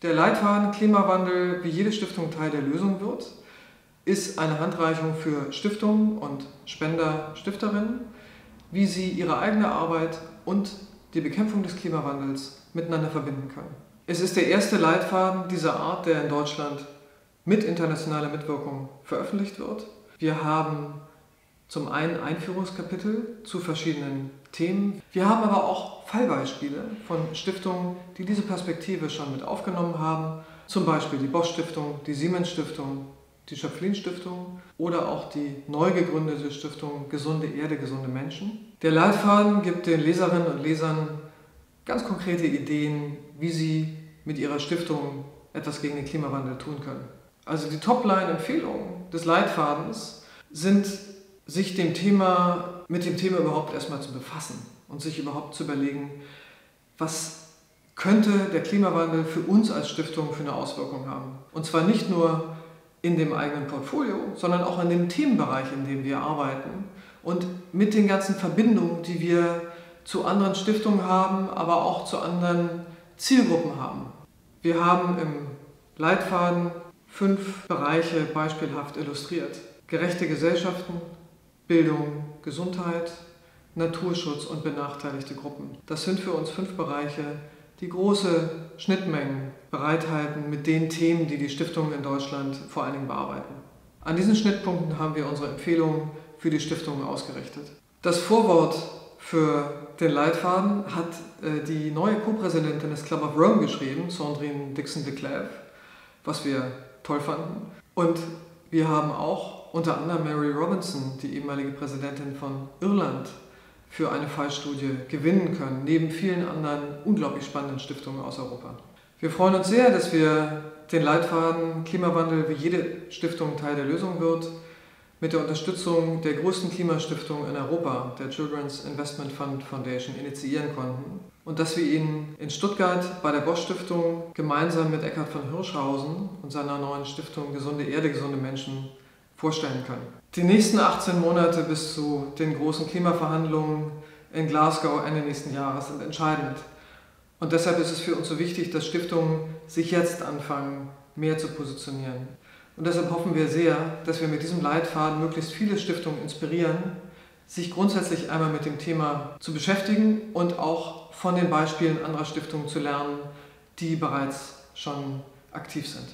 Der Leitfaden Klimawandel, wie jede Stiftung Teil der Lösung wird, ist eine Handreichung für Stiftungen und Spender, Stifterinnen, wie sie ihre eigene Arbeit und die Bekämpfung des Klimawandels miteinander verbinden können. Es ist der erste Leitfaden dieser Art, der in Deutschland mit internationaler Mitwirkung veröffentlicht wird. Wir haben zum einen Einführungskapitel zu verschiedenen Themen. Wir haben aber auch Fallbeispiele von Stiftungen, die diese Perspektive schon mit aufgenommen haben. Zum Beispiel die Bosch Stiftung, die Siemens Stiftung, die Schöpflin Stiftung oder auch die neu gegründete Stiftung Gesunde Erde, gesunde Menschen. Der Leitfaden gibt den Leserinnen und Lesern ganz konkrete Ideen, wie sie mit ihrer Stiftung etwas gegen den Klimawandel tun können. Also die Topline-Empfehlungen des Leitfadens sind, sich mit dem Thema überhaupt erstmal zu befassen und sich überhaupt zu überlegen, was könnte der Klimawandel für uns als Stiftung für eine Auswirkung haben. Und zwar nicht nur in dem eigenen Portfolio, sondern auch in dem Themenbereich, in dem wir arbeiten und mit den ganzen Verbindungen, die wir zu anderen Stiftungen haben, aber auch zu anderen Zielgruppen haben. Wir haben im Leitfaden 5 Bereiche beispielhaft illustriert: gerechte Gesellschaften, Bildung, Gesundheit, Naturschutz und benachteiligte Gruppen. Das sind für uns 5 Bereiche, die große Schnittmengen bereithalten mit den Themen, die die Stiftungen in Deutschland vor allen Dingen bearbeiten. An diesen Schnittpunkten haben wir unsere Empfehlungen für die Stiftungen ausgerichtet. Das Vorwort für den Leitfaden hat die neue Co-Präsidentin des Club of Rome geschrieben, Sandrine Dixon de Clèves, was wir toll fanden. Und wir haben auch unter anderem Mary Robinson, die ehemalige Präsidentin von Irland, für eine Fallstudie gewinnen können, neben vielen anderen unglaublich spannenden Stiftungen aus Europa. Wir freuen uns sehr, dass wir den Leitfaden Klimawandel, wie jede Stiftung Teil der Lösung wird, mit der Unterstützung der größten Klimastiftung in Europa, der Children's Investment Fund Foundation, initiieren konnten und dass wir ihn in Stuttgart bei der Bosch Stiftung gemeinsam mit Eckhard von Hirschhausen und seiner neuen Stiftung Gesunde Erde, gesunde Menschen vorstellen können. Die nächsten 18 Monate bis zu den großen Klimaverhandlungen in Glasgow Ende nächsten Jahres sind entscheidend. Und deshalb ist es für uns so wichtig, dass Stiftungen sich jetzt anfangen, mehr zu positionieren. Und deshalb hoffen wir sehr, dass wir mit diesem Leitfaden möglichst viele Stiftungen inspirieren, sich grundsätzlich einmal mit dem Thema zu beschäftigen und auch von den Beispielen anderer Stiftungen zu lernen, die bereits schon aktiv sind.